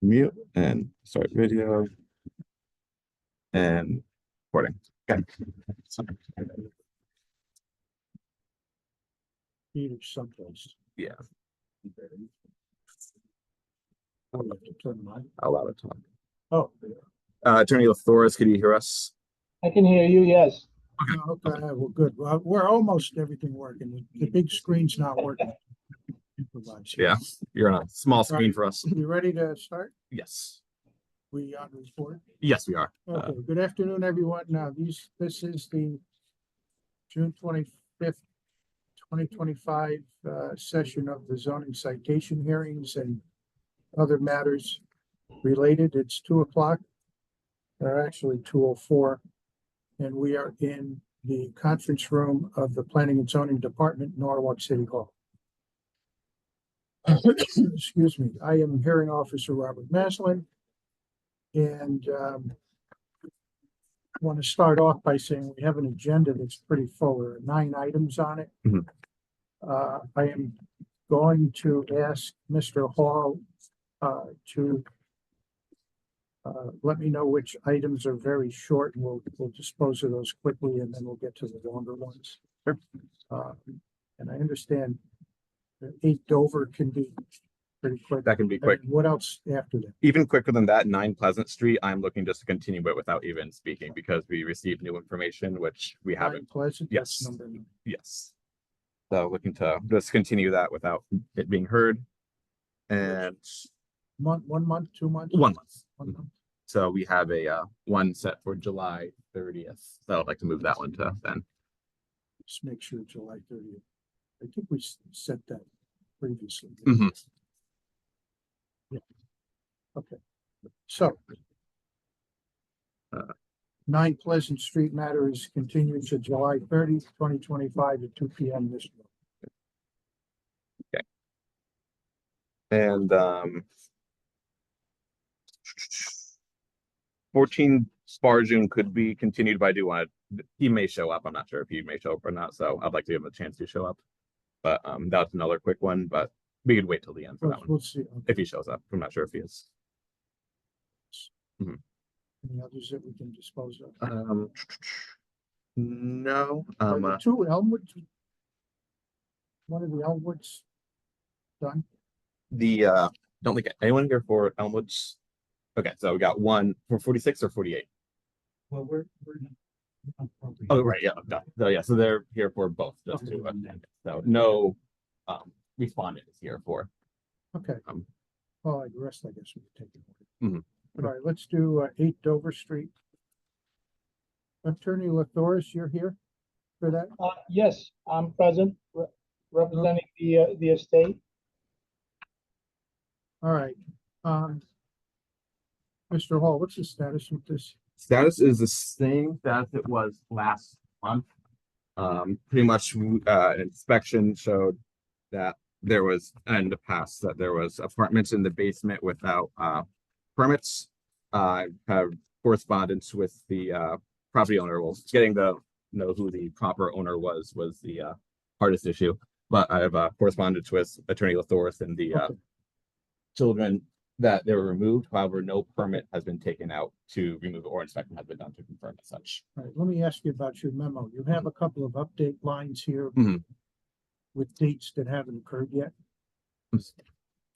Mute and start video and recording. Okay. Needed someplace. Yeah, I'll have to turn mine. allow it to talk. Oh, Attorney LaFlores, can you hear us? I can hear you, yes. okay, well, good. Well, we're almost everything working. The big screen's not working. Yeah, you're on a small screen for us. You ready to start? Yes. We on this board? Yes, we are. Okay, good afternoon, everyone. Now, this is the June 25th, 2025 session of the zoning citation hearings and other matters related. It's 2:00, or actually 2:04, and we are in the conference room of the Planning and Zoning Department, Norwalk City Hall. Excuse me. I am Hearing Officer Robert Maslin, and I want to start off by saying we have an agenda that's pretty full. There are 9 items on it. Mhm. I am going to ask Mr. Hall to let me know which items are very short, and we'll dispose of those quickly, and then we'll get to the longer ones. Sure. And I understand that 8 Dover can be pretty quick. That can be quick. And what else after that? Even quicker than that, 9 Pleasant Street, I'm looking just to continue it without even speaking because we received new information, which we haven't. Pleasant? Yes. That's number 9. Yes. So looking to just continue that without it being heard. And 1 month, 2 months? 1 month. 1 month. So we have a one set for July 30th. So I'd like to move that one to then. Just make sure July 30th. I think we set that previously. Mhm. Yeah. Okay. So. Uh, 9 Pleasant Street matter is continued to July 30th, 2025 at 2 p.m. this month. And 14 Sparjune could be continued, but I do want to, he may show up. I'm not sure if he may show up or not. So I'd like to give him a chance to show up. But that's another quick one, but we could wait till the end for that one. We'll see. Okay. If he shows up. I'm not sure if he is. Any others that we can dispose of? No. Are the 2 Elmwoods? One of the Elmwoods done? Don't think anyone here for Elmwoods. Okay, so we got one for 46 or 48. Well, we're Oh, right, yeah, got it. So yeah, so they're here for both, just to so no respondent is here for. okay. Um, Well, the rest, I guess, we can take it. Mhm. All right, let's do 8 Dover Street. Attorney LaThoris, you're here for that? Yes, I'm present, representing the estate. All right. Mr. Hall, what's the status with this? Status is the same as it was last month. Pretty much inspection showed that there was, in the past, that there was apartments in the basement without permits. Have correspondence with the property owner. Well, getting to know who the proper owner was the hardest issue. But I have correspondence with Attorney LaThoris and the Okay. children that they were removed. However, no permit has been taken out to remove it or inspection has been done to confirm as such. All right, let me ask you about your memo. You have a couple of update lines here Mhm. with dates that haven't occurred yet.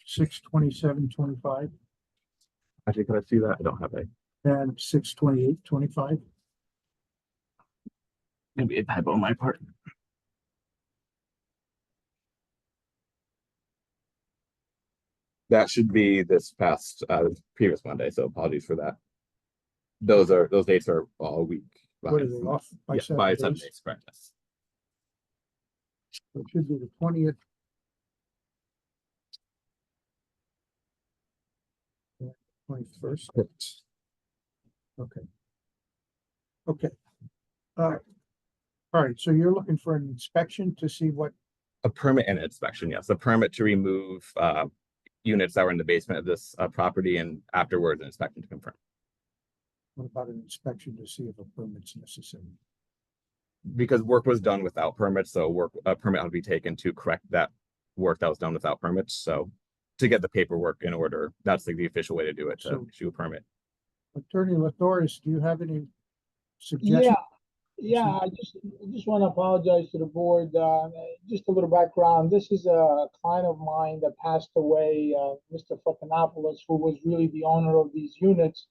6/27/25 Actually, could I see that? I don't have a. and 6/28/25. Maybe a typo on my part. That should be this past previous Monday, so apologies for that. Those dates are all week. What are they off by Yeah, 7 by days? 7 days, correct. Yes. So it should be the 20th. 21st. Okay. Okay. All right, so you're looking for an inspection to see what, A permit and inspection, yes. A permit to remove units that were in the basement of this property and afterwards an inspection to confirm. what about an inspection to see if a permit's necessary? Because work was done without permits, so a permit had to be taken to correct that work that was done without permits. So to get the paperwork in order. That's like the official way to do it, to So- issue a permit. Attorney Latoris, do you have any Yeah, suggestions? yeah, I just want to apologize to the board. Just a little background. This is a client of mine that passed away, Mr. Fuckinopoulos, who was really the owner of these units.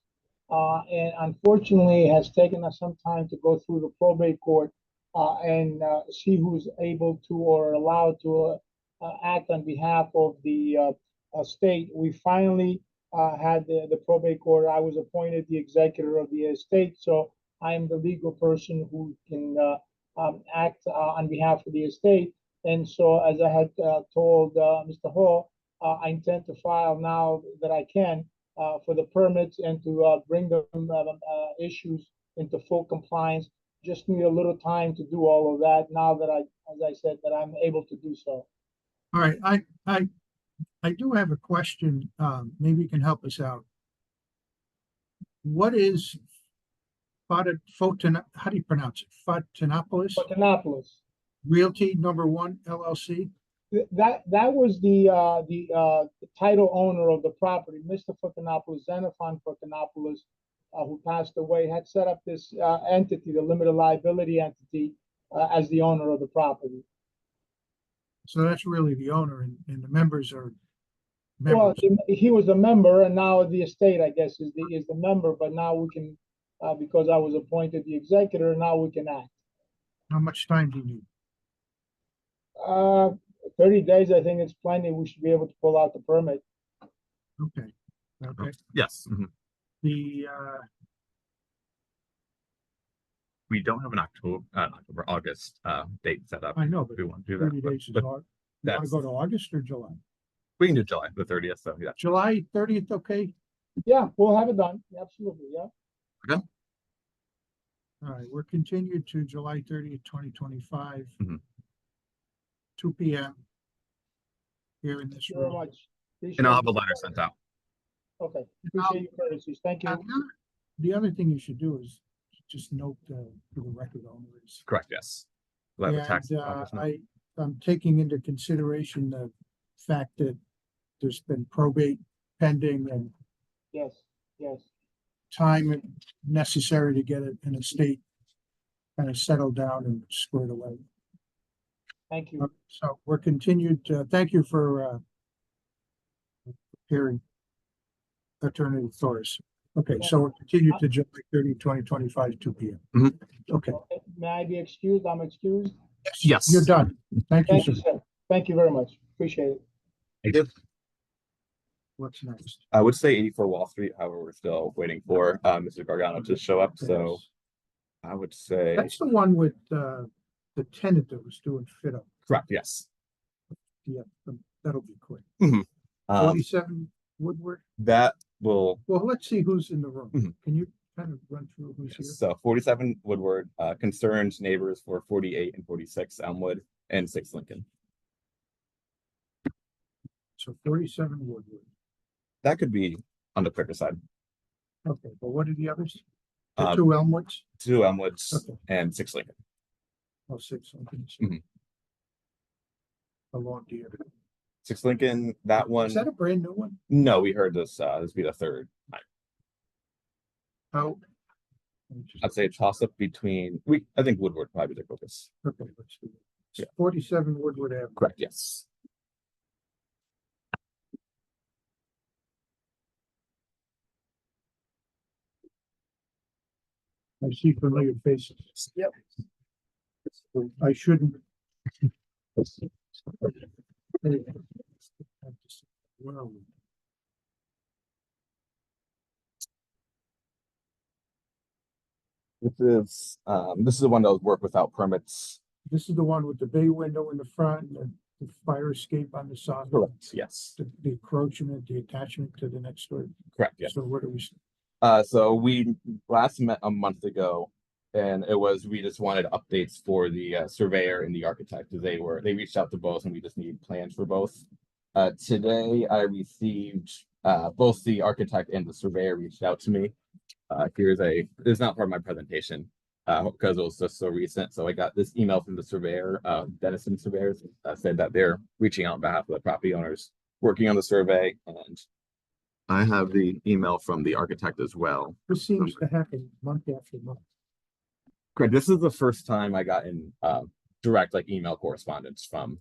And unfortunately, it has taken us some time to go through the probate court and see who's able to or allowed to act on behalf of the estate. We finally had the probate court. I was appointed the executor of the estate, so I am the legal person who can act on behalf of the estate. And so, as I had told Mr. Hall, I intend to file now that I can for the permits and to bring them issues into full compliance. Just need a little time to do all of that now that as I said, that I'm able to do so. All right, I do have a question. Maybe you can help us out. What is how do you pronounce it? Fuckinopoulos Fuckinopoulos. Realty #1 LLC? That was the title owner of the property, Mr. Fuckinopoulos, Xenophon Fuckinopoulos, who passed away, had set up this entity, the limited liability entity, as the owner of the property. So that's really the owner, and the members are Well, members. he was a member, and now the estate, I guess, is the member. But now we can, because I was appointed the executor, now we can act. How much time do you need? Uh, 30 days, I think it's plenty. We should be able to pull out the permit. Okay, okay. Yes. Mhm. The We don't have an August date set up. I know, if but we want to do 30 that. days is But hard. You want to that's, go to August or July? we can do July the 30th. So yeah. July 30th, okay? Yeah, we'll have it done. Absolutely, yeah. All right, we're continued to July 30th, 2025. Mhm. 2 p.m. here in this Thank you very room. much. Appreciate And I'll have a it. letter sent out. Okay, appreciate your courtesies. Thank you. The other thing you should do is just note who the record owner is. Correct. Yes. We'll have a tax And office note. I'm taking into consideration the fact that there's been probate pending and Yes, yes. time necessary to get it in a state kind of settled down and squared away. Thank you. So we're continued. Thank you for hearing Attorney Thoris. Okay, so we're continued to July 30, 2025, 2 p.m. Mhm. Okay, Okay, may I be excused? I'm excused. Yes. you're done. Thank you, Thank sir. you, sir. Thank you very much. Appreciate it. I did. What's next? I would say 84 Wall Street. However, we're still waiting for Mr. Gargano to show up. So Yes. I would say That's the one with the tenant that was doing fit up. correct. Yes. Yeah, that'll be quick. Um, 47 Woodward. that will. Well, let's see who's in the room. Mhm. Can you kind of run through who's here? So 47 Woodward, concerned neighbors for 48 and 46 Elmwood and 6 Lincoln. So 47 Woodward. That could be on the quicker side. Okay, but what are the others? The Um, 2 Elmwoods? 2 Elmwoods Okay. and 6 Lincoln. Oh, 6 Lincolns. Mhm. A long deer. 6 Lincoln, that one. Is that a brand new one? No, we heard this be the third time. Oh. I'd say a toss up between I think Woodward probably the focus. Okay, let's do it. Yeah. 47 Woodward Avenue. Correct, yes. I see familiar faces. Yep. I shouldn't. Well, This is the one that was work without permits. this is the one with the bay window in the front, and the fire escape on the side. Correct, yes. The encroachment, the attachment to the next door. Correct, yes. So what do we, So we last met a month ago, and we just wanted updates for the surveyor and the architect. They reached out to both, and we just need plans for both. Today I received both the architect and the surveyor reached out to me. It's not part of my presentation because it was just so recent. So I got this email from the surveyor, Dennison Surveyors, said that they're reaching out on behalf of the property owners working on the survey, and I have the email from the architect as well. This seems to happen month after month. Correct. This is the first time I got in direct like email correspondence from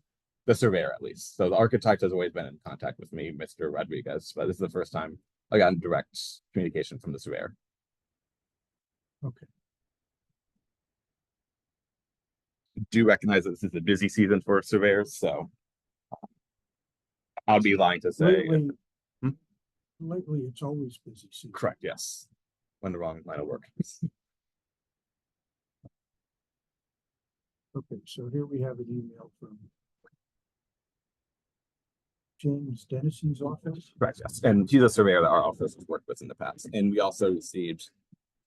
the surveyor, at least. So the architect has always been in contact with me, Mr. Rodriguez, but this is the first time I got in direct communication from the surveyor. Okay. Do recognize that this is a busy season for surveyors, so I'll be lying to say Lately, Hmm? lately it's always busy season. correct. Yes, when the wrong line of work. Okay, so here we have an email from James Dennison's office. Correct. Yes, and he's a surveyor that our office has worked with in the past, and we also received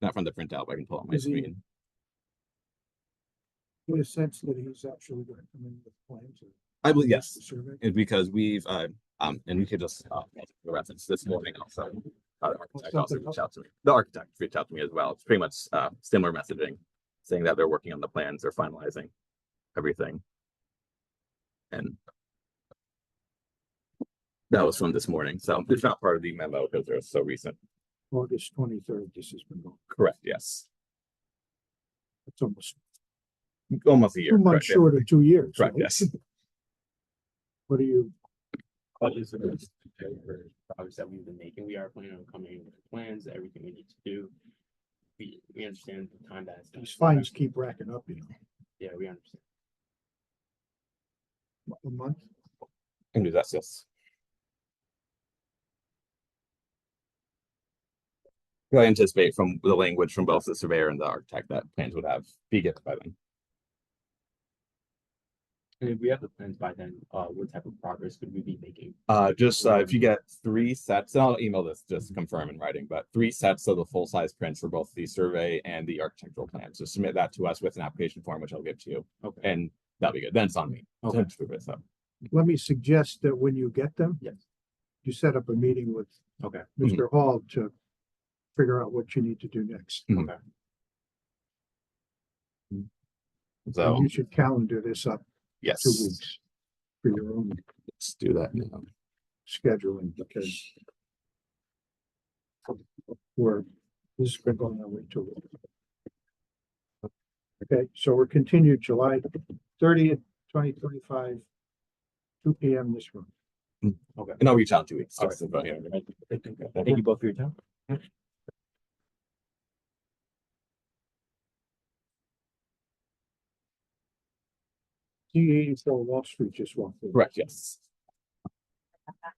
not from the printout, but I can pull up my Is he- screen. Get a sense that he's actually going to come in with plans. Or I believe yes. the survey. Is because we've and we could just the reference this morning also. The architect also reached out to me. The architect reached out to me as well. It's pretty much similar messaging, saying that they're working on the plans, they're finalizing everything. And that was from this morning. So it's not part of the memo because they're so recent. August 23rd, this has been going. Correct, yes. It's almost Almost a year. 2 months correct, yeah. short of 2 years. Correct, right? yes. What do you, Budgets and for projects that we've been making, we are planning on coming in with plans, everything we need to do. We understand the time that it's gonna these take. fines keep racking up, you know, Yeah, we understand. a month? And do that's yes. I anticipate from the language from both the surveyor and the architect that plans would have be given by then. And if we have the plans by then, what type of progress could we be making? Just if you get 3 sets, and I'll email this just to confirm in writing, but 3 sets of the full-size prints for both the survey and the architectural plans. So submit that to us with an application form, which I'll give to you, Okay. and that'll be good. Then it's on me. Okay. To approve it, so. Let me suggest that when you get them. Yes. You set up a meeting with Okay. Mr. Hall to figure out what you need to do next. Mhm. Okay. So And you should calendar this up yes, 2 weeks for your own let's do that now. scheduling, because this has been going on way too long. Okay, so we're continued July 30th, 2025, 2 p.m. this room. Okay. And I'll reach out in 2 weeks. All just right. about, yeah. Thank you both for your time. D84 Wall Street just walked in. Correct, yes.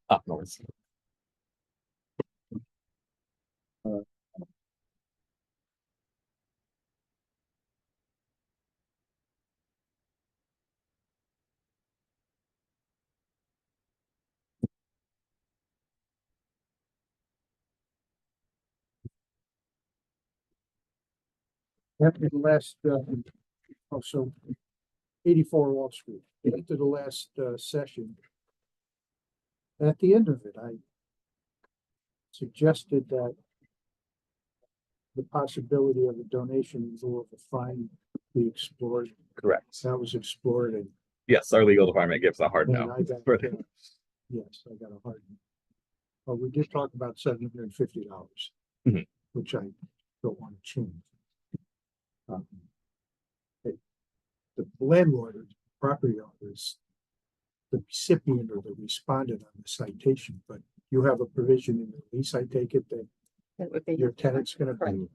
Up north. After the last, also 84 Wall Street, after the last session. At the end of it, I suggested that the possibility of a donation in lieu of a fine be explored. Correct. That was explored, and Yes, our legal department gives a hard and no. I got, For- yes, I got a hard no. But we did talk about $750, Mhm. which I don't want to change. The landlord, or the property owner is the recipient or the respondent on the citation, but you have a provision in the lease, I take it, that That would be. your tenant's gonna Correct. pay.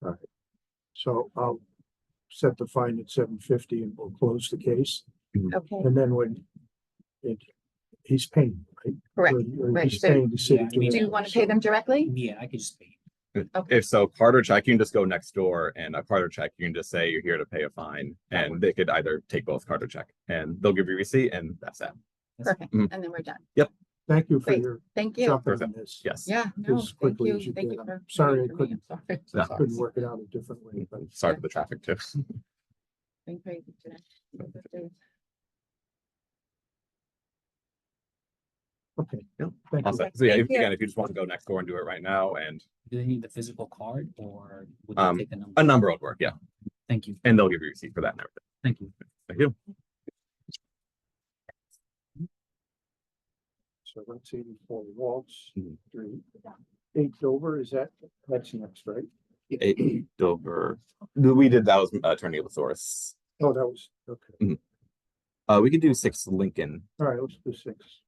All right. So I'll set the fine at $750 and we'll close the case. Okay, And then when he's paying, right? correct. Or Right, he's so- paying the city. Yeah, I mean- Do you want to pay them directly? Yeah, I could just pay. Okay. If so, card or check, you can just go next door, and a card or check, you can just say you're here to pay a fine, That and they could either take both card or check, and they'll give you a receipt, and that's that. Perfect, Mhm. and then we're done. Thank you for Great. your Thank you. jumping on this. Yes. Yeah, no, As thank quickly you. as you Thank did. you I'm for. sorry waiting I for me. I'm sorry. It's No. Couldn't work it out a different way, but Sorry for the traffic too. been crazy today. okay. Yep. Thank you. Awesome. So yeah, Thank you. again, if you just want to go next door and do it right now, and Do they need the physical card or would Um, they take the number? a number would work, yeah, Thank you. and they'll give you a receipt for that and everything. Thank you. Thank you. So that's 84 Waltz Mhm. Street. 8 Dover, that's next, right? Dover. We did, that was Attorney Source. Oh, that was, okay. We could do 6 Lincoln. All right, let's do 6.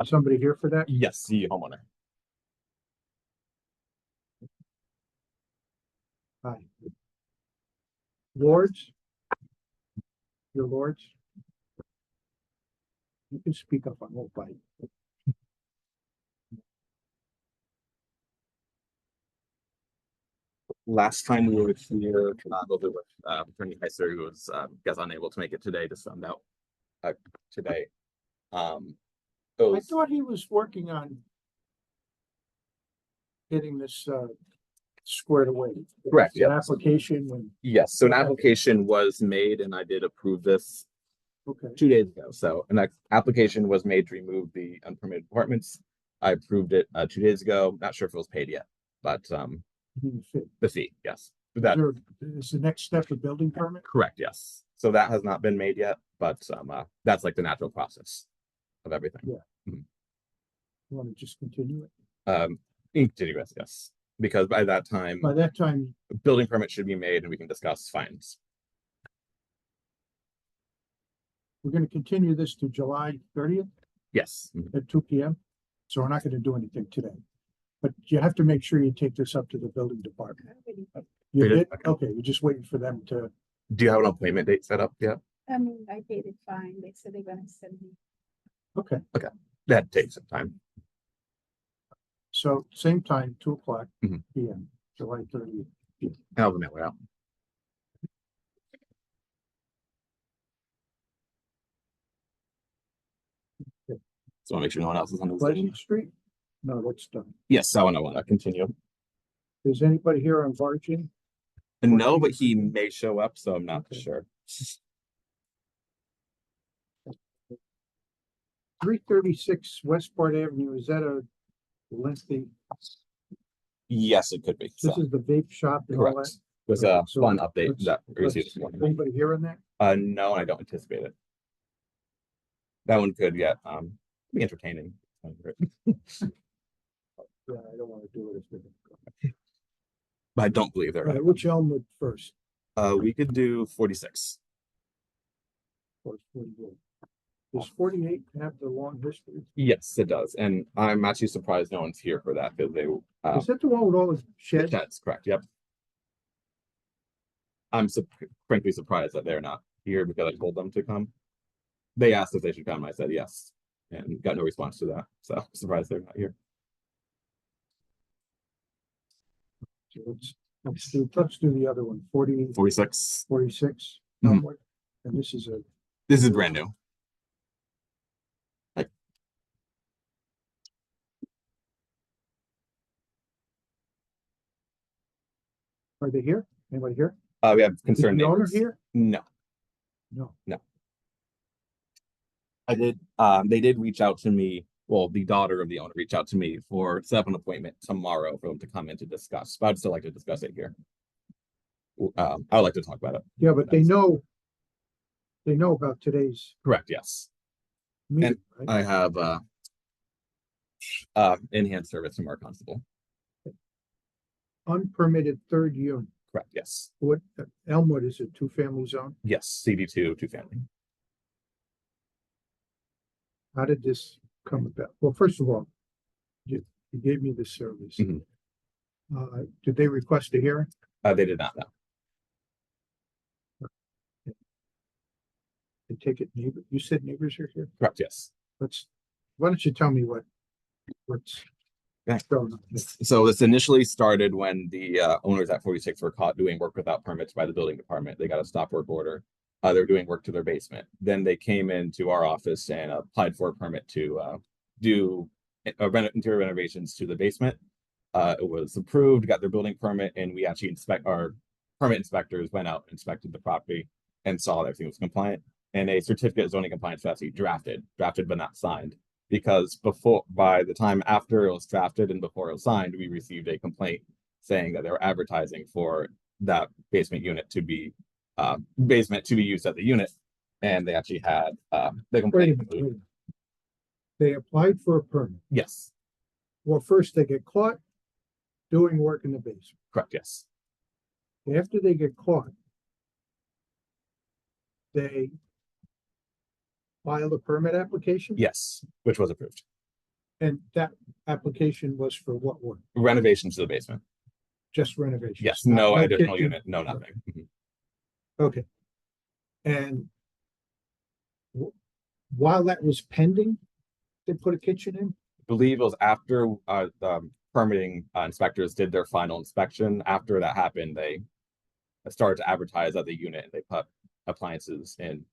Somebody here for that? Yes, the homeowner. Hi. Lords? Your lords? You can speak up, I won't bite. Last time we were here, over with Attorney Heiser, who was guess unable to make it today, just found out today. It I was- thought he was working on getting this squared away. Correct, An yeah. application and, Yes, so an Okay. application was made and I did approve this okay, 2 days ago. So an application was made to remove the unpermitted apartments. I approved it 2 days ago. Not sure if it was paid yet, but didn't fit. the fee, yes. That Is the next step a building permit? correct, yes. So that has not been made yet, but that's like the natural process of everything. Yeah. You want to just continue it? Contiguous, yes. Because by that time, By that time, building permit should be made and we can discuss fines. we're gonna continue this to July 30th Yes. at 2 PM. So we're not gonna do anything today. But you have to make sure you take this up to the building department. You We did? did? Okay, you're just waiting for them to, Do you have an appointment date set up yet? I paid it fine. They said they're gonna send me. okay, That takes some time. so same time, 2 o'clock Mhm. PM, July 30th. I'll mail it out. So I'll make sure no one else is on the Zoom. Pleasant Street? No, that's done. Yes, I want to continue. Is anybody here on Vargin? No, but he may show up, so I'm not Okay. sure. 336 Westport Avenue, is that a lengthy, Yes, it could be. So, this is the vape shop and all that? correct. It was a So fun update let's- that we received let's- this morning. Anybody here on that? No, I don't anticipate it. That one could, yeah, be entertaining. Yeah, I don't want to do it if they're gonna But I don't believe go. they're. All right, which Elmwood first? We could do 46. Or 48? Does 48 have the long history? Yes, it does, and I'm actually surprised no one's here for that because they. Is that the one with all the sheds? That's correct. Yep. I'm frankly surprised that they're not here because I told them to come. They asked if they should come. I said yes, and got no response to that. So surprised they're not here. So let's do the other one, 40, 46. 46. Mhm. Elmwood. And this is This is brand new. are they here? Anybody here? We have Is concerned the owner neighbors. here? No, No. I did. They did reach out to me. Well, the daughter of the owner reached out to me for set up an appointment tomorrow for them to come in to discuss. But I'd still like to discuss it here. I would like to talk about it. Yeah, but they know about today's Correct. Yes, meeting, right? I have enhanced service from our constable. Unpermitted third unit. Correct. Yes. What, Elmwood is a 2-family zone? Yes. CD2 family. How did this come about? Well, first of all, you gave me this service. Mhm. Did they request a hearing? They did not know. They take it neighbor, you said neighbors are here? Correct. Yes. Why don't you tell me what's Yeah. going on? So this initially started when the owners at 46 were caught doing work without permits by the building department. They got a stop work order. They were doing work to their basement. Then they came into our office and applied for a permit to do interior renovations to the basement. It was approved, got their building permit, and we actually our permit inspectors went out, inspected the property, and saw that everything was compliant. And a certificate of zoning compliance was actually drafted but not signed. Because by the time after it was drafted and before it was signed, we received a complaint saying that they were advertising for that basement to be used as a unit, and they actually had the Wait a complaint. minute, wait a minute. They applied for a permit. Yes, Well, first they get caught doing work in the basement. correct, yes. After they get caught, they file a permit application. Yes, which was approved. And that application was for what work? Renovations to the basement. Just renovations? Yes, not- no additional kitchen? unit, no nothing. Mhm. Okay. And while that was pending, they put a kitchen in? Believe it was after the permitting inspectors did their final inspection. After that happened, they started to advertise at the unit and they put appliances in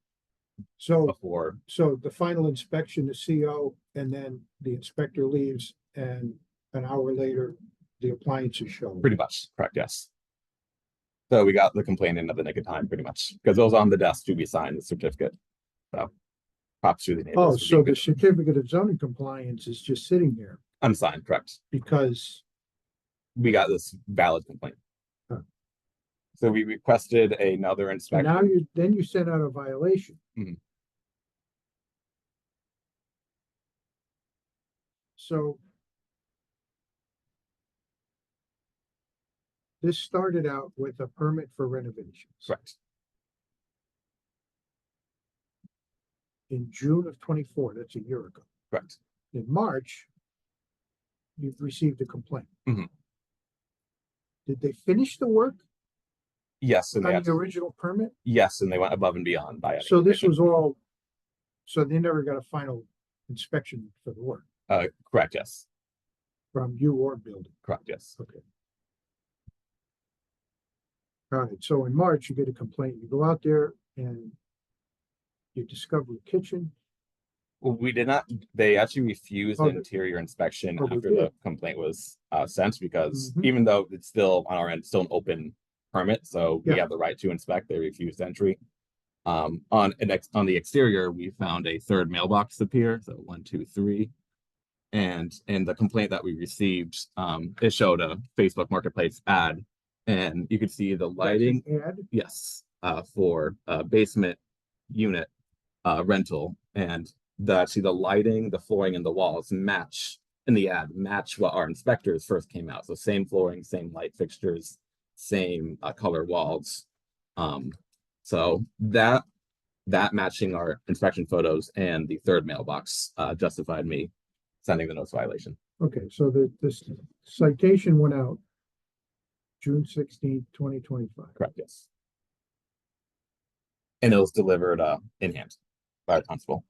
So, before. so the final inspection, the CO, and then the inspector leaves, and an hour later, the appliances show. Pretty much, correct, yes. So we got the complaint in at the nick of time, pretty much, because it was on the desk to be signed, the certificate. So props to the neighbors. Oh, for so being the good. certificate of zoning compliance is just sitting there Unsigned, correct. because, We got this valid complaint. Huh. So we requested another inspection. now then you sent out a violation. Mhm. So this started out with a permit for renovations. Correct, In June of 24, that's a year ago. correct. In March, you've received a complaint. Mhm. Did they finish the work Yes, and they on had the original permit? yes, and they went above and beyond by adding So this condition. was all, so they never got a final inspection for the work Correct, yes, from you or building. correct, yes. Okay. All right, so in March, you get a complaint, you go out there and you discover a kitchen. Well, we did not, they actually refused Oh, an interior inspection oh, they after the did? complaint was sent because Mhm. even though it's still on our end, still an open permit, so we Yeah. have the right to inspect, they refused entry. On the exterior, we found a third mailbox appear, so 1, 2, 3. And in the complaint that we received, it showed a Facebook Marketplace ad, and you could see the lighting. That's an ad, Yes, for a basement unit rental, and actually the lighting, the flooring, and the walls match in the ad match what our inspectors first came out. So same flooring, same light fixtures, same color walls. So that matching our inspection photos and the third mailbox justified me sending the notice violation. okay, so this citation went out June 16th, 2025. Correct, yes. And it was delivered in hand by the constable.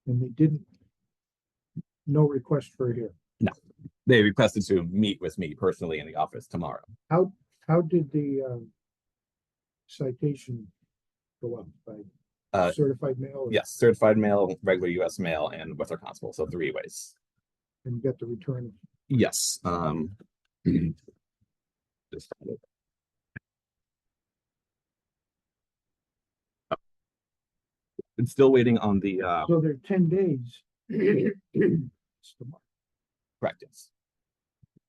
And they didn't, no request for a hearing. They requested to meet with me personally in the office tomorrow. How did the citation go out? By certified mail? or- Yes, certified mail, regular US mail, and with our constable, so 3 ways. And you got the return? Yes, just found it. It's still waiting on the So they're 10 days. It's tomorrow, correct, yes.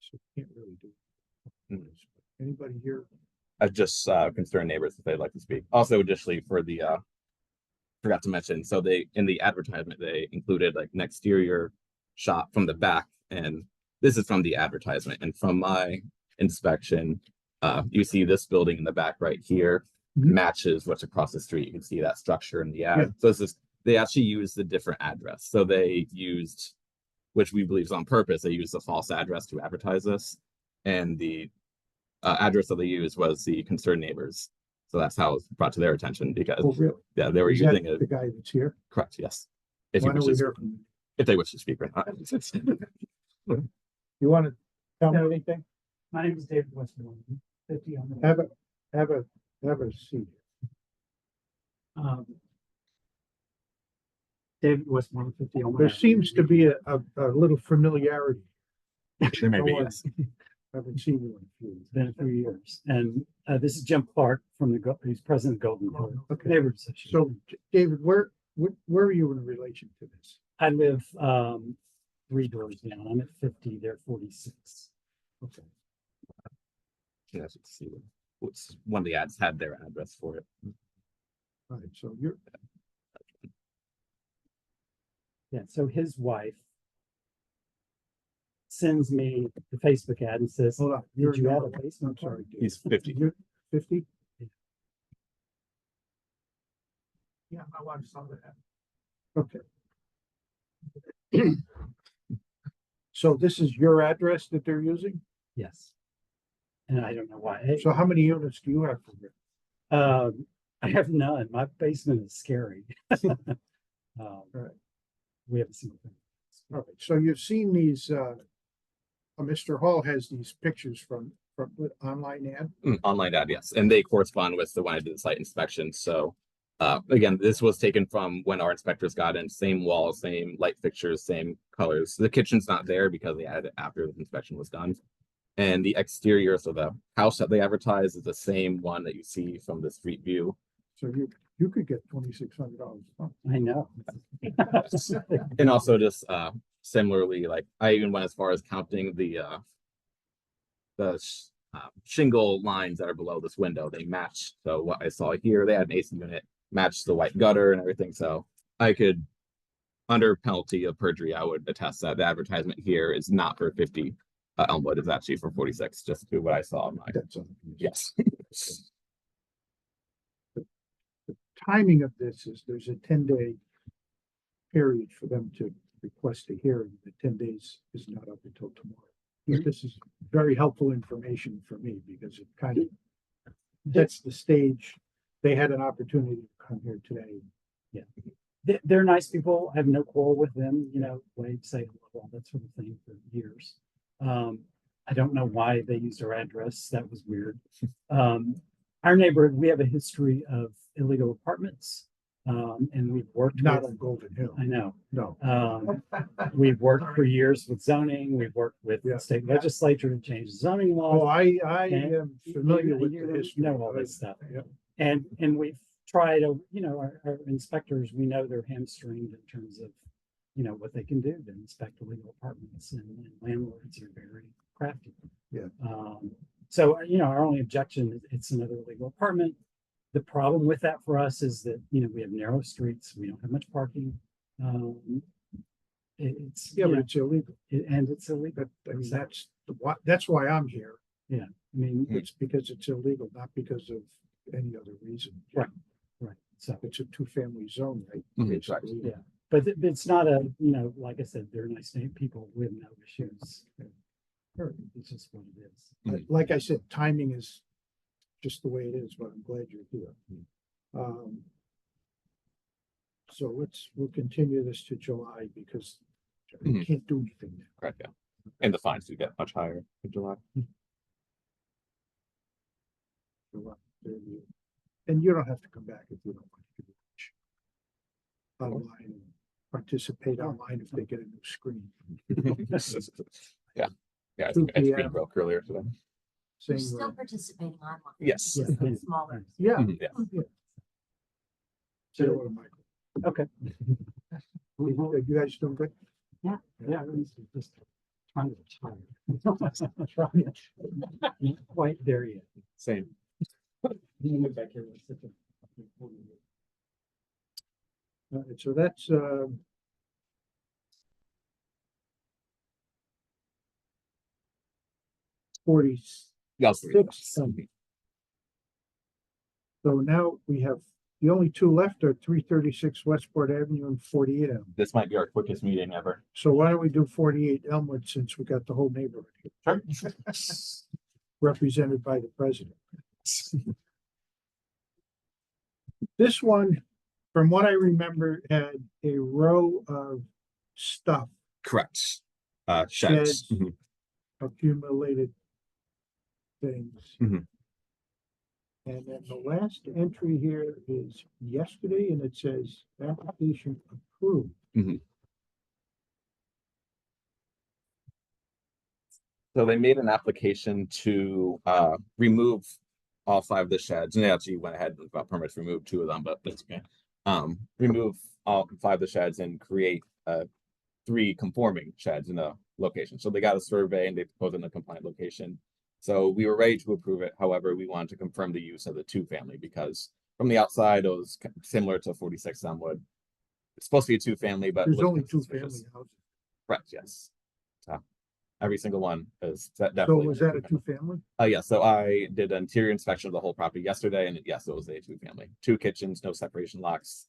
so can't really do. Mm. Anybody here? I just concerned neighbors if they'd like to speak. Also, additionally for the forgot to mention, so they in the advertisement they included like an exterior shot from the back, and this is from the advertisement. And from my inspection, you see this building in the back right here Mhm. matches what's across the street. You can see that structure in the ad. Yeah. So this is they actually used a different address. So they used, which we believe is on purpose, they used a false address to advertise this. And the address that they used was the concerned neighbors. So that's how it was brought to their attention because Oh, really? yeah, they were Is that using it. the guy that's here? Correct, yes. If Why you don't wish we to, hear from him? if they wish to speak or not. You want to tell me No. anything? My name is David Westmoreland, 50 on the. Have a seat. um, David Westmoreland, 50 on. There seems to be a little familiarity. There may Don't be, worry. yes. I haven't seen you in a few. It's been a few years, and this is Jim Clark from he's president of Golden Court Okay. Neighborhood Association. So, David, where are you in relation to this? I live 3 doors down. I'm at 50, they're 46. Okay. Yeah, let's see what's one of the ads had their address for it. All right, so you're. Yeah, so his wife sends me the Facebook ad and says, Hold on. did you have a I'm basement? sorry. Dave. He's 50. You're 50? Yeah, my wife saw that. Okay. So this is your address that they're using? Yes. And I don't know why. Hey, So how many units do you have for here? I have none. My basement is scary. Right. We have a single thing. All right, so you've seen these, Mr. Hall has these pictures from what, online ad? Online ad, yes, and they correspond with the one I did the site inspection. So, again, this was taken from when our inspectors got in. Same walls, same light fixtures, same colors. The kitchen's not there because they added it after the inspection was done. And the exterior, so the house that they advertise is the same one that you see from the street view. So you could get $2,600. I know. And also just similarly, like I even went as far as counting the shingle lines that are below this window. They match. So what I saw here, they had an AC unit, matched the white gutter and everything. So I could, under penalty of perjury, I would attest that the advertisement here is not for 50 Elmwood, is actually for 46, just to what I saw in my. That's all. Yes. The timing of this is there's a 10-day period for them to request a hearing. The 10 days is not up until tomorrow. But this is very helpful information for me because it kind of sets the stage. They had an opportunity to come here today. They're nice people. I have no quarrel with them, you know, wave, say hello, that sort of thing for years. I don't know why they used our address. That was weird. Our neighborhood, we have a history of illegal apartments. And we've worked Not with, on Golden Hill. I know. No. We've worked for years with zoning. We've worked with Yeah. the state legislature to change the zoning Oh, law. I And am familiar with you the history. know all this stuff. Yeah. And we've tried to, you know, our inspectors, we know they're hamstringed in terms of, you know, what they can do to inspect illegal apartments, and landlords are very crafty. Yeah. So, you know, our only objection is it's another illegal apartment. The problem with that for us is that, you know, we have narrow streets, we don't have much parking. It's, Yeah, you but know, it's illegal. and it's illegal. I mean, that's why I'm here. I mean, It's because it's illegal, not because of any other reason. Right. right. So, It's a two-family zone, right? Mhm, Basically. yeah. But it's not a, you know, like I said, they're nice people with no issues. It's just what it is. Like I said, timing is just the way it is, but I'm glad you're here. So we'll continue this to July because we Mhm. can't do anything now. Correct, yeah. And the fines do get much higher in July. And you don't have to come back if you don't want to watch online and participate online if they get a new screen. Yeah, yeah, 2 it's been PM. broke earlier today. You're Same, still participating online. Yes. Yeah. Just smaller. yeah. Mhm, yeah. Say hello to Michael. Okay. You guys doing good? Yeah, it's just trying to retire. Trying to- Not quite there yet. Same. You can look back here, let's sit there. All right, so that's, Yes. 46. So now we have, the only two left are 336 Westport Avenue and 48 Elm. This might be our quickest meeting ever. So why don't we do 48 Elmwood since we got the whole neighborhood here, represented by the president? This one, from what I remember, had a row of stuff Correct. Sheds. Sheds. Mhm. accumulated things. Mhm. And then the last entry here is yesterday, and it says application approved. So they made an application to remove all 5 of the sheds, and they actually went ahead and got permits to remove 2 of them, but that's okay. Remove all 5 of the sheds and create 3 conforming sheds in a location. So they got a survey and they proposed in a compliant location. So we were ready to approve it. However, we wanted to confirm the use of the 2-family because from the outside it was similar to 46 Elmwood. It's supposed to be a two-family, but. There's was only two suspicious. family houses. Correct, yes. So, every single one is So definitely. was that a two-family? Yeah, so I did an interior inspection of the whole property yesterday, and yes, it was a two-family. 2 kitchens, no separation locks.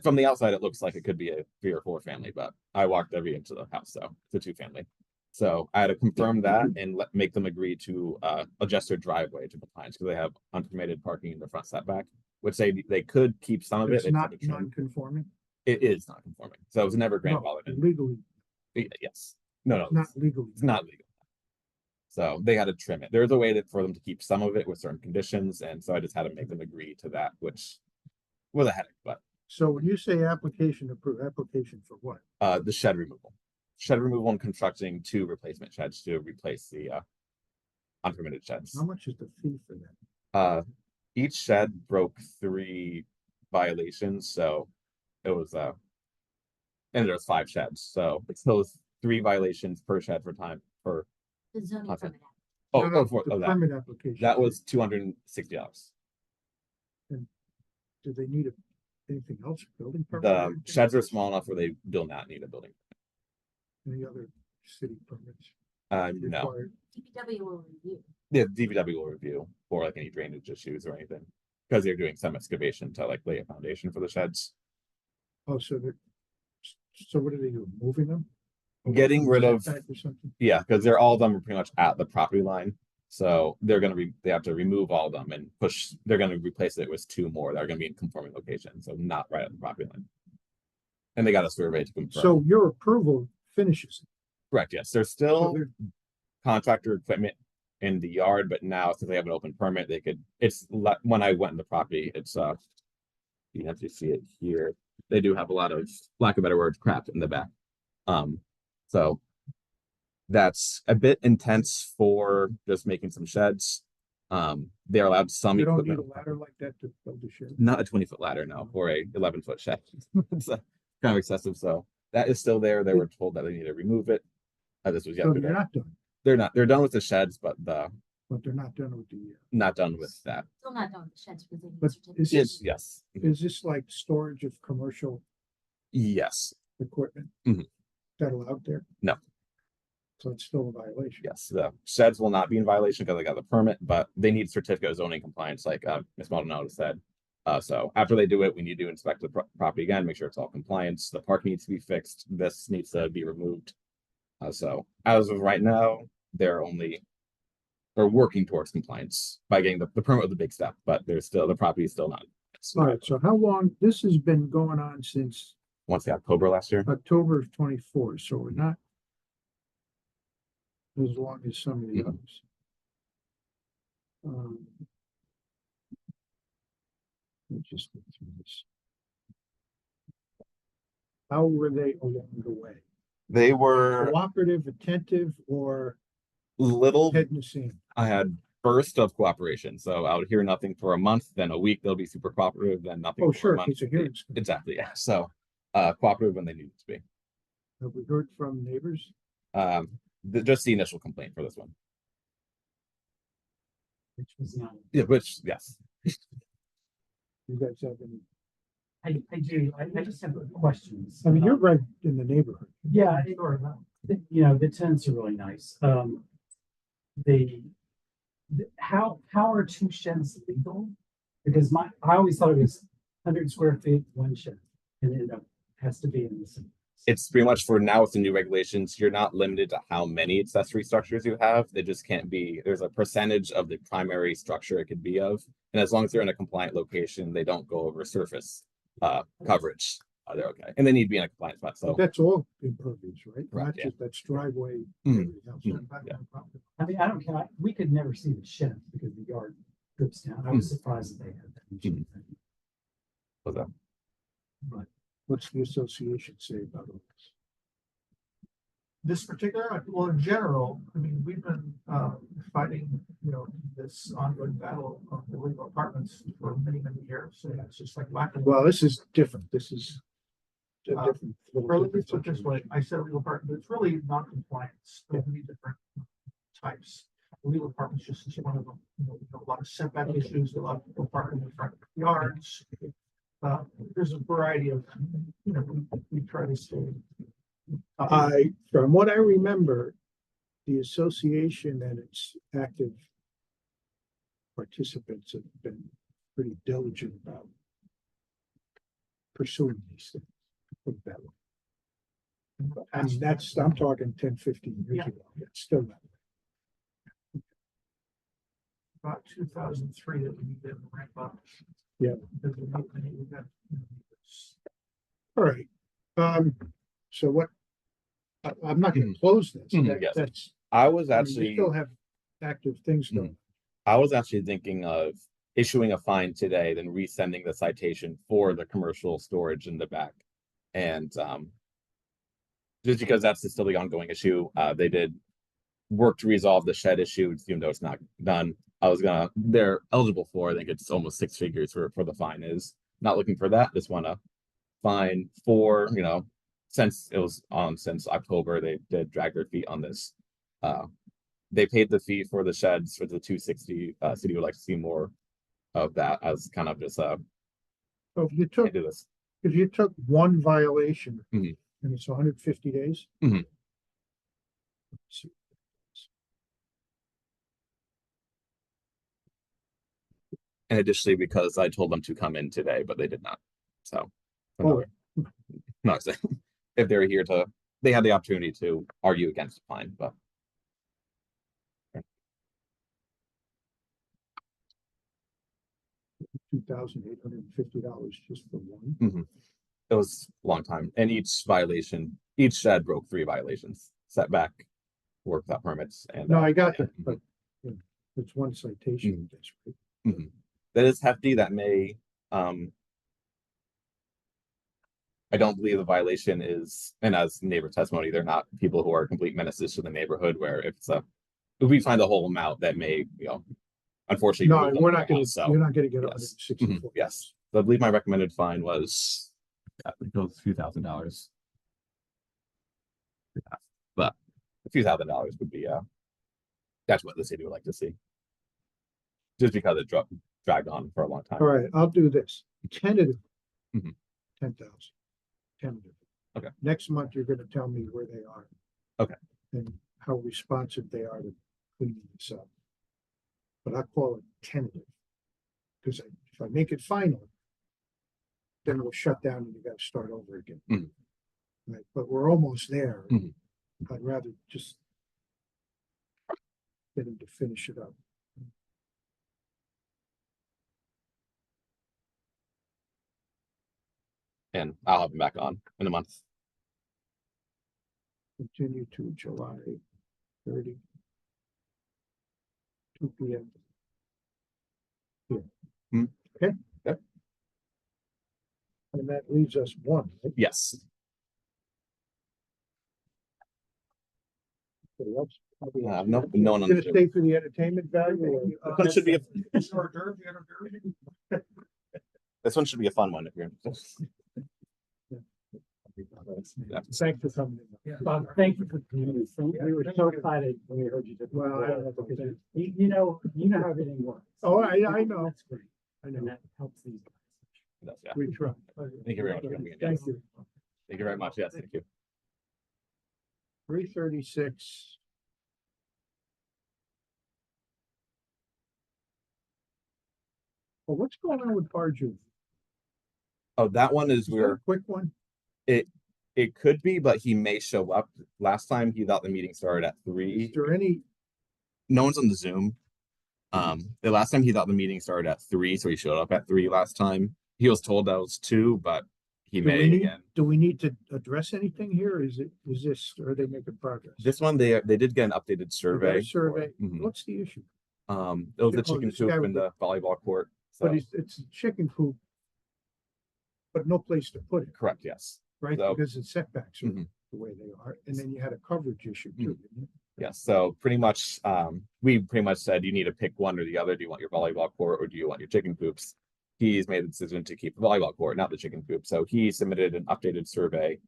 From the outside, it looks like it could be a 3 or 4 family, but I walked every inch of the house, so it's a 2-family. So I had to confirm that and make them agree to adjust their driveway to compliance because they have unpermitted parking in the front setback, which they could keep some of it. It's They just not had to trim. non-conforming? It is not conforming, so it was never No, grandfathered in. legally, Yes, no, it's not it's legally. not legal. So they had to trim it. There's a way for them to keep some of it with certain conditions, and so I just had to make them agree to that, which was a headache. But So when you say application approved, application for what? the shed removal and constructing 2 replacement sheds to replace the unpermitted sheds. How much is the fee for that? Each shed broke 3 violations, so it was and there's 5 sheds, so it's those 3 violations per shed for time per. The zoning Okay. permit. Oh, No, no, for the that. permit application. That was $260. Do they need anything else, building permit? or The anything? sheds are small enough where they do not need a building. Any other city permits No, required? DPW will review. the DPW will review for like any drainage issues or anything because they're doing some excavation to like lay a foundation for the sheds. Oh, so what are they doing, moving them? Getting rid of, Setback or something? yeah, because they're all of them are pretty much at the property line. So they have to remove all of them and they're gonna replace it with 2 more that are gonna be in conforming locations, so not right at the property line. And they got a survey to confirm. So your approval finishes. it. Correct, yes, there's So still they're- contractor equipment in the yard, but now since they have an open permit, when I went in the property, it's you have to see it here. They do have a lot of, lack of better words, crap in the back. So that's a bit intense for just making some sheds. They're allowed some You don't need equipment, a ladder like that to build a shed? not a 20-foot ladder, no, or a 11-foot shed. It's kind of excessive, so that is still there. They were told that they need to remove it. This was So yesterday. you're not done, They're done with the sheds, but but they're not done with the, not done with that. Still not done with the sheds because they need but certificates. is this, Yes. is this like storage of commercial Yes. equipment? Mhm. That allowed there? No. So it's still a violation? Yes, the sheds will not be in violation because they got the permit, but they need certificate of zoning compliance, like Ms. Maldonado said. So after they do it, we need to inspect the property again, make sure it's all compliance. The park needs to be fixed. This needs to be removed. So as of right now, they're working towards compliance by getting the permit with the big step, but the property is still not. All right, so how long, this has been going on since Once the October last year. October of 24, so we're not as long as some of the Mhm. others. Let me just go through this. How were they along the way? They were Cooperative, attentive, or little. head in the sand? I had burst of cooperation. So I would hear nothing for a month, then a week they'll be super cooperative, then nothing. Oh, for a sure, month. it's a hearing. Exactly, yeah. So cooperative when they need to be. Have we heard from neighbors? Just the initial complaint for this one. Which was not. Yeah, which yes. You guys have any? I do, I just have questions. I mean, you're right in the neighborhood. Yeah, sure. You know, the tents are really nice. How are 2 sheds legal? Because I always thought it was 100 square feet, 1 shed, and it has to be in the same. It's pretty much for now with the new regulations, you're not limited to how many accessory structures you have. They just can't be, there's a percentage of the primary structure it could be of. And as long as they're in a compliant location, they don't go over surface coverage. They're okay. And they need to be in a compliant spot. So That's all impervious, right? Correct, Not yeah. just that's driveway. Mhm. everything else. Mhm, yeah. I mean, I don't care. We could never see the shed because the yard drips down. I was surprised that they had that. Mhm. so that- What's the association say about all this? This particular, well, in general, I mean, we've been fighting, this ongoing battle of illegal apartments for many, many years. And it's just like whacking. Well, this is different. This is a different. little Or let me different put it this way, I said illegal apartment, but it's really non-compliance. There's many different types. Illegal apartments just is one of them. A lot of setback issues, a lot of people parking in front of yards. There's a variety of you know, we try to stay. From what I remember, the association and its active participants have been pretty diligent about pursuing these things. Put it that way. And I'm talking 10, 15 years Yeah. ago. It's still that way. About 2003 that we did ramp up. Yeah. Because we got, you know, All right. So what? I'm not gonna close this. Mhm, yes. That's, I was I mean, we actually, still have active things Mhm. going. I was actually thinking of issuing a fine today, then resending the citation for the commercial storage in the back. And just because that's still the ongoing issue, they did work to resolve the shed issue, even though it's not done. They're eligible for, I think it's almost 6 figures for the fine is. Not looking for that, just wanna fine for, since it was on since October, they did drag their feet on this. They paid the fee for the sheds for the 260. City would like to see more of that as kind of just So if you took one violation Mhm. and it's 150 days. Mhm. And additionally, because I told them to come in today, but they did not. So Oh, no, if they were here they had the opportunity to argue against the fine, but $2,850 just for one. it was a long time. And each shed broke 3 violations: setback, work without permits, and No, I got yeah. that, but you know, it's one citation. That's right. That is hefty. That may I don't believe the violation is, and as neighbor testimony, they're not people who are complete menaces to the neighborhood. Where if we find the whole amount, that may, unfortunately. No, remove them we're from not the gonna, house, so, you're not gonna get yes. 164. Yes, so I believe my recommended fine was, I think it was $2,000. But a few $1,000s would be, that's what the city would like to see. Just because it dragged on for a long time. All right, I'll do this. Tentative. Mhm. 10,000. Tentative. Okay. Next month, you're gonna tell me where they are. Okay. And how responsive they are to cleaning this up. But I call it tentative. Because if I make it final, then we'll shut down and you gotta start over again. Mhm. Right, but we're almost there. Mhm. I'd rather just get him to finish it up. And I'll have him back on in a month. Continue to July 30. 2 p.m. Here. Okay. Yep. And that leaves us one, right? Yes. Anybody else? No one on Gonna the stay for the entertainment value or? This one should be It's hors d'oeuvre, the hors d'oeuvre. this one should be a fun one if you're interested. Yeah. Thanks for coming in. Bob, thank you for doing this. We were so excited when we heard you did. Well, I don't know about Because that. you know how everything works. Oh, I know. That's great. I And know. that helps these guys. Yeah. We try. Thank you very much for coming in. Thank you. Thank you very much. Yes, thank you. 336. Well, what's going on with Barju? Oh, that one is Is there a where quick one? it could be, but he may show up. Last time he thought the meeting started at 3. Is there any, No one's on the Zoom. The last time he thought the meeting started at 3, so he showed up at 3 last time. He was told that was 2, but he do we may need, again. do we need to address anything here? Is this, are they making progress? This one they did get an updated They got survey. a survey. Mhm. What's the issue? It was the Oh, chicken this guy coop with in the volleyball court. So But it's a chicken coop. But no place to put it, correct, yes. right? So- Because the setbacks are Mhm. the way they are. And then you had a coverage issue too. didn't you? Yes, so pretty much, we pretty much said you need to pick one or the other. Do you want your volleyball court or do you want your chicken coops? He's made the decision to keep the volleyball court, not the chicken coop. So he submitted an updated survey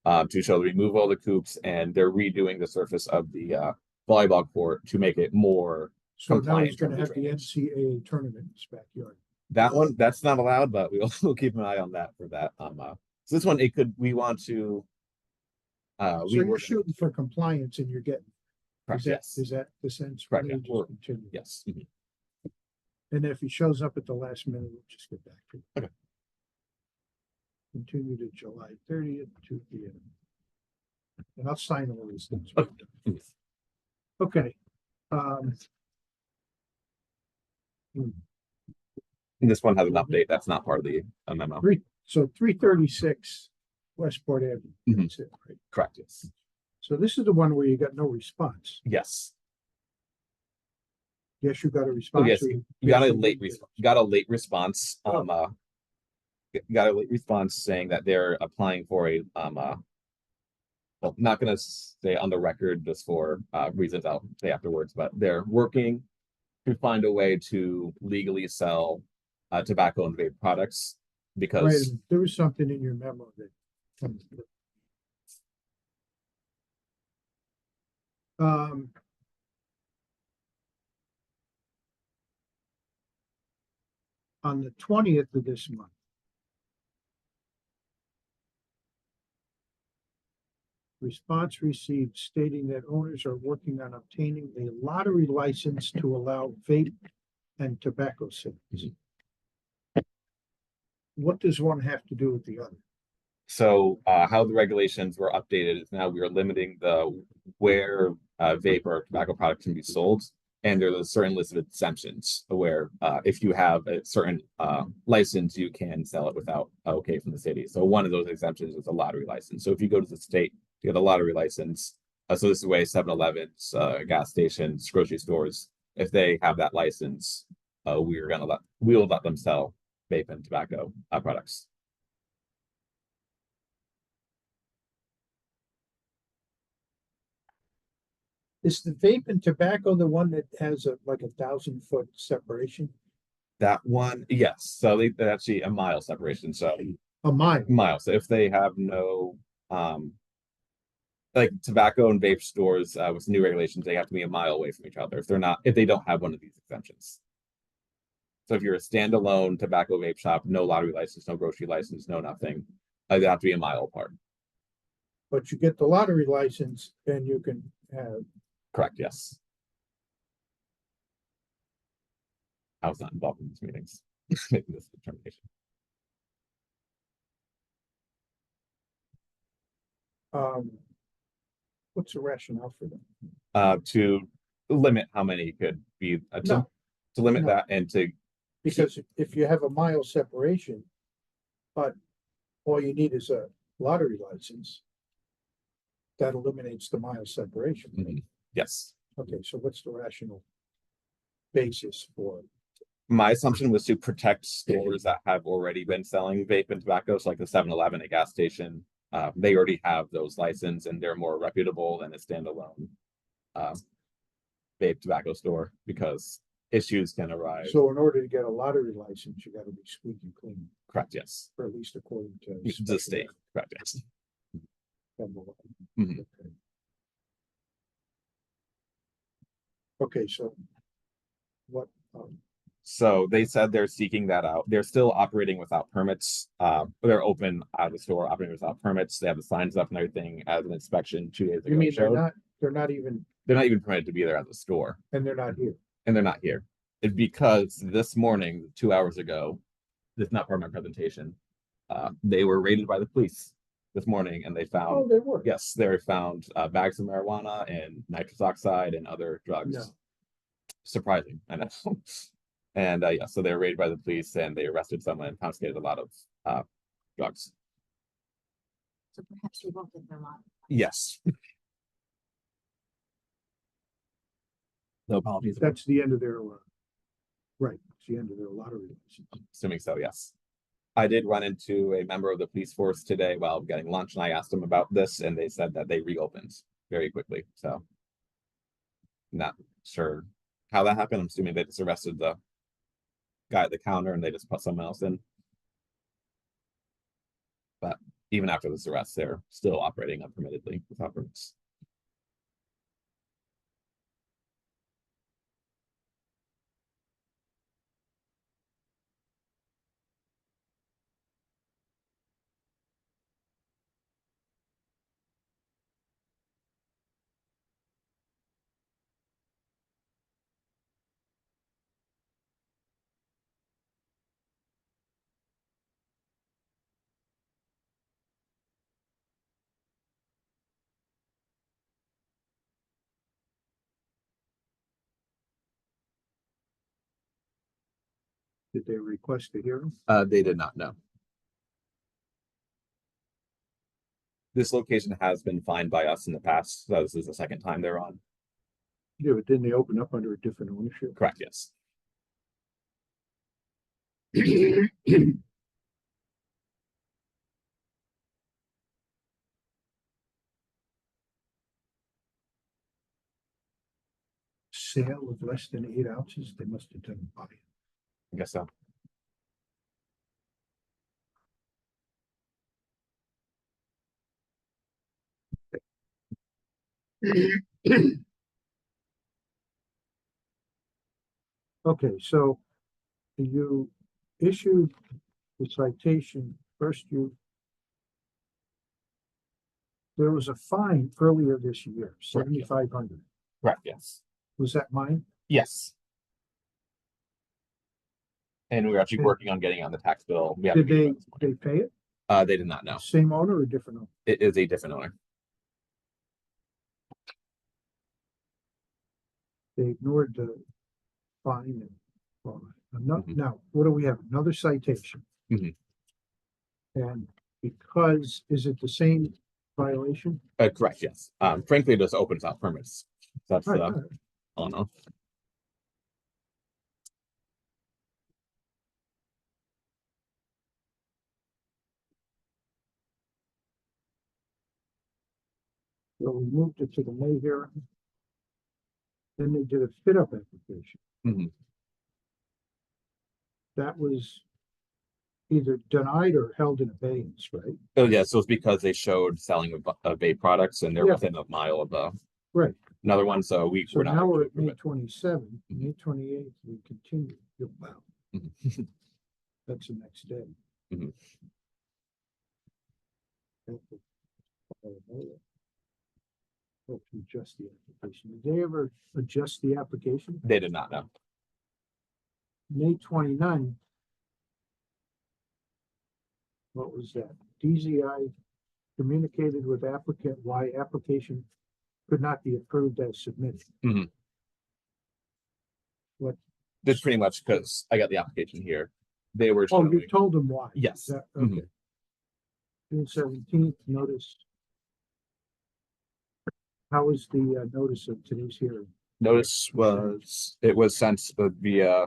to show the removal of the coops, and they're redoing the surface of the volleyball court to make it more So now compliant he's in gonna terms have of the drainage. NCAA tournament in his backyard. That one, that's not allowed, but we'll keep an eye on that for that. So this one, we want to. So We you're were, shooting for compliance and you're getting, correct, is that, yes, is that the sense? Correct, Why yeah, don't you we're- just continue? yes. Mhm. And if he shows up at the last minute, we'll just get back to it. Okay. Continue to July 30th, 2 p.m. And I'll sign all these things. Okay. Mhm. Okay. And this one has an update that's not part of the memo. 336 Westport Avenue. Mhm. That's it, right? Correct, yes. So this is the one where you got no response. Yes. Yes, you got a response. yes, or You yes, got a you late didn't get got a late response. Oh. Got a late response saying that they're applying for a well, not gonna say on the record just for reasons I'll say afterwards, but they're working to find a way to legally sell tobacco and vape products Wait a because minute, there was something in your memo that. Um. On the 20th of this month. Response received stating that owners are working on obtaining a lottery license to allow vape and tobacco sales. What does one have to do with the other? so how the regulations were updated is now we are limiting the where vape or tobacco products can be sold. And there's a certain list of exemptions where if you have a certain license, you can sell it without okay from the city. So one of those exemptions is a lottery license. So if you go to the state to get a lottery license, so this is the way 7-Elevens, gas stations, grocery stores, if they have that license, we will let them sell vape and tobacco products. Is the vape and tobacco the one that has like 1,000-foot separation? That one, yes. So they're actually a mile separation. So A mile? miles. If they have no like tobacco and vape stores with new regulations, they have to be a mile away from each other if they don't have one of these exemptions. So if you're a standalone tobacco vape shop, no lottery license, no grocery license, no nothing, they have to be a mile apart. But you get the lottery license and you can have, Correct, yes. I was not involved in these meetings making this determination. what's the rationale for them? To limit how many could be No. to limit No. that and to Because if you have a mile separation, but all you need is a lottery license, that eliminates the mile separation. right? yes. Okay, so what's the rational basis for? My assumption was to protect stores that have already been selling vape and tobacco, so like the 7-Eleven, a gas station. They already have those license and they're more reputable than a standalone vape tobacco store because issues can arise. So in order to get a lottery license, you gotta be squeaky clean, Correct, yes. or at least according to. The special state, correct, yes. federal law. Mhm. Okay. Okay, so what, So they said they're seeking that out. They're still operating without permits. They're open out of the store, operating without permits. They have the signs up and everything as an inspection 2 days ago. you mean showed. they're not even, They're not even permitted to be there as a store, and they're not here? and they're not here. It's because this morning, 2 hours ago, this is not part of my presentation. They were raided by the police this morning, and they Oh, found they were. yes, they found bags of marijuana and nitrous oxide and other drugs. No. Surprising, I know. And yeah, so they were raided by the police and they arrested someone and confiscated a lot of drugs. So perhaps we won't get their lot. Yes. No apologies. That's the end of their, right, it's the end of their lottery license. Assuming so, yes. I did run into a member of the police force today while getting lunch, and I asked them about this, and they said that they reopened very quickly. So, not sure how that happened. I'm assuming they just arrested the guy at the counter and they just put someone else in. But even after this arrest, they're still operating unpermittedly without permits. Did they request a hearing? They did not know. This location has been fined by us in the past, so this is the second time they're on. Yeah, but didn't they open up under a different ownership? Correct, yes. Sale of less than 8 ounces, they must have done a body. I guess so. Okay, so you issued the citation, first there was a fine earlier this year, Correct, yeah. 7,500. Correct, yes. Was that mine? Yes. And we're actually Okay. working on getting on the tax bill. We have Did to meet they with them. pay it? They did not know. Same owner or different owner? It is a different owner. They ignored the fine and, well, Mhm. now, what do we have? Another citation? Mhm. And because, is it the same violation? Correct, yes. Frankly, it just opens up permits. That's Right, right. all in all. So we moved it to the May hearing. Then they did a fit up application. Mhm. That was either denied or held in abeyance, right? Oh, yeah, so it's because they showed selling of vape products and they're Yeah. within a mile of Right. another one, so So we're not. now able to we're at approve May it. 27th, May 28th, we continue. Wow, Mhm. that's the next day. Mhm. Hope to adjust the application. Did they ever adjust the application? They did not know. May 29th. What was that? DZI communicated with applicant why application could not be approved as submitted. Mhm. What? That's pretty much because I got the application here. They were Oh, you showing, told them why? yes. Is that- Mhm. Okay. June 17th, notice. How was the notice of today's hearing? Notice it was sent via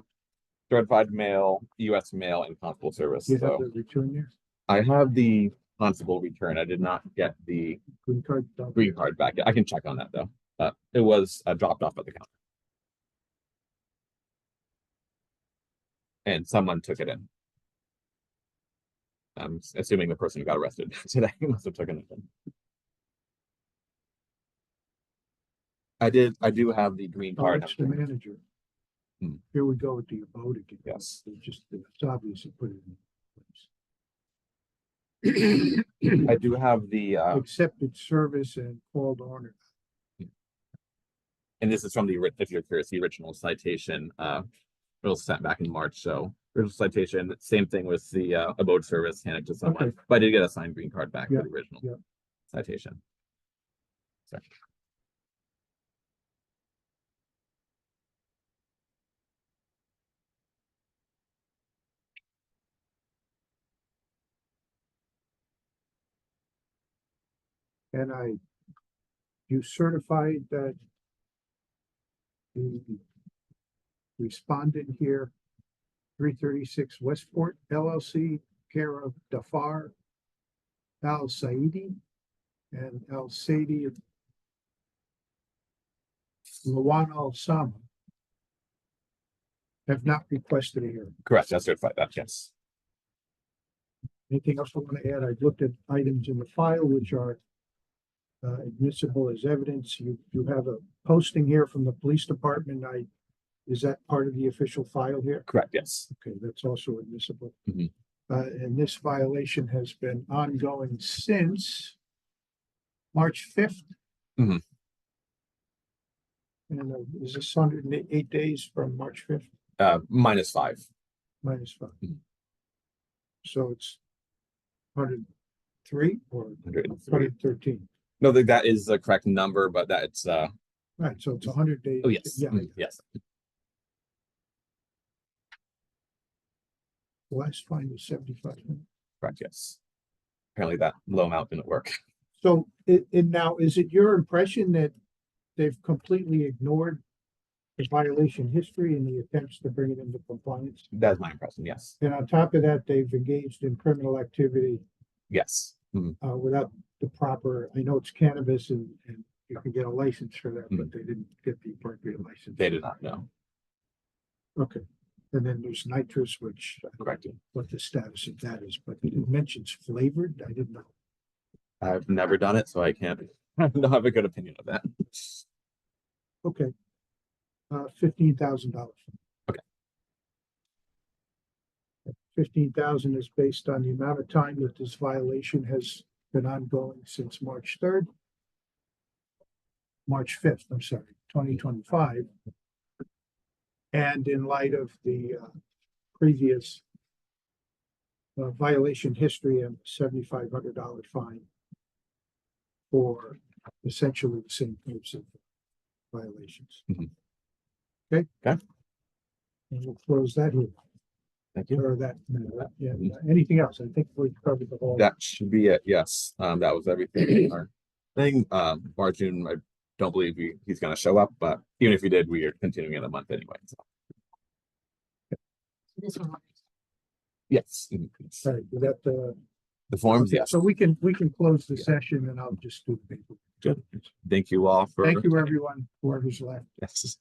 certified mail, US mail, and constable service. Do you have So the return there? I have the constable return. I did not get the Green card? green card back yet. I can check on that though. It was dropped off at the counter. And someone took it in. I'm assuming the person who got arrested today must have taken it in. I do have the green Oh, card. that's the manager. Hmm. Here we go with the abode again. Yes. It's obvious you put it I do have the in. Accepted service and called owner. and this is from if you're curious, the original citation, it was sent back in March. So original citation, same thing with the abode service handed to someone, Okay. but I did get a signed green card back Yeah, for the original yeah. citation. Sorry. And you certified that the respondent here, 336 Westport LLC, care of Dafar Al Saidi and Al Saidi Lawan Al Sama, have not requested a hearing. Correct. I certified that. Yes. Anything else I want to add? I've looked at items in the file which are admissible as evidence. You have a posting here from the police department. Is that part of the official file here? Correct. Yes. Okay, that's also admissible. Mhm. And this violation has been ongoing since March 5th. Mhm. And is this 108 days from March 5th -5. minus 5? Mhm. So it's 103 or 103. 113? No, that is the correct number, but that's Right, so it's 100 days. oh yes. Yeah. Mhm. Yes. The last fine was 75. Correct, yes. Apparently that low amount didn't work. So now, is it your impression that they've completely ignored the violation history and the attempts to bring it into compliance? That's my impression, yes. And on top of that, they've engaged in criminal activity Yes. Mhm. without the proper, I know it's cannabis and you can get a license for that, but they didn't get the appropriate license. They did not know. Okay. And then there's nitrous, which, Correct. what the status of that is, but it mentions flavored. I didn't know. I've never done it, so I can't, I don't have a good opinion of that. Okay. $15,000. Okay. 15,000 is based on the amount of time that this violation has been ongoing since March 3rd. March 5th, I'm sorry, 2025. And in light of the previous violation history and $7,500 fine for essentially the same types of violations. Mhm. Okay? Okay. And we'll close that here. Thank you. Or that, yeah, anything else? I think we covered the whole. That should be it, yes. That was everything. in our thing, Martin, I don't believe he's gonna show up, but even if he did, we are continuing in a month anyway, so. This one. Yes. Sorry, we got the. The forms, yes. So we can close the Yeah. session and I'll just do the paper. Good. Thank you all for. Thank you, everyone, whoever's left. Yes.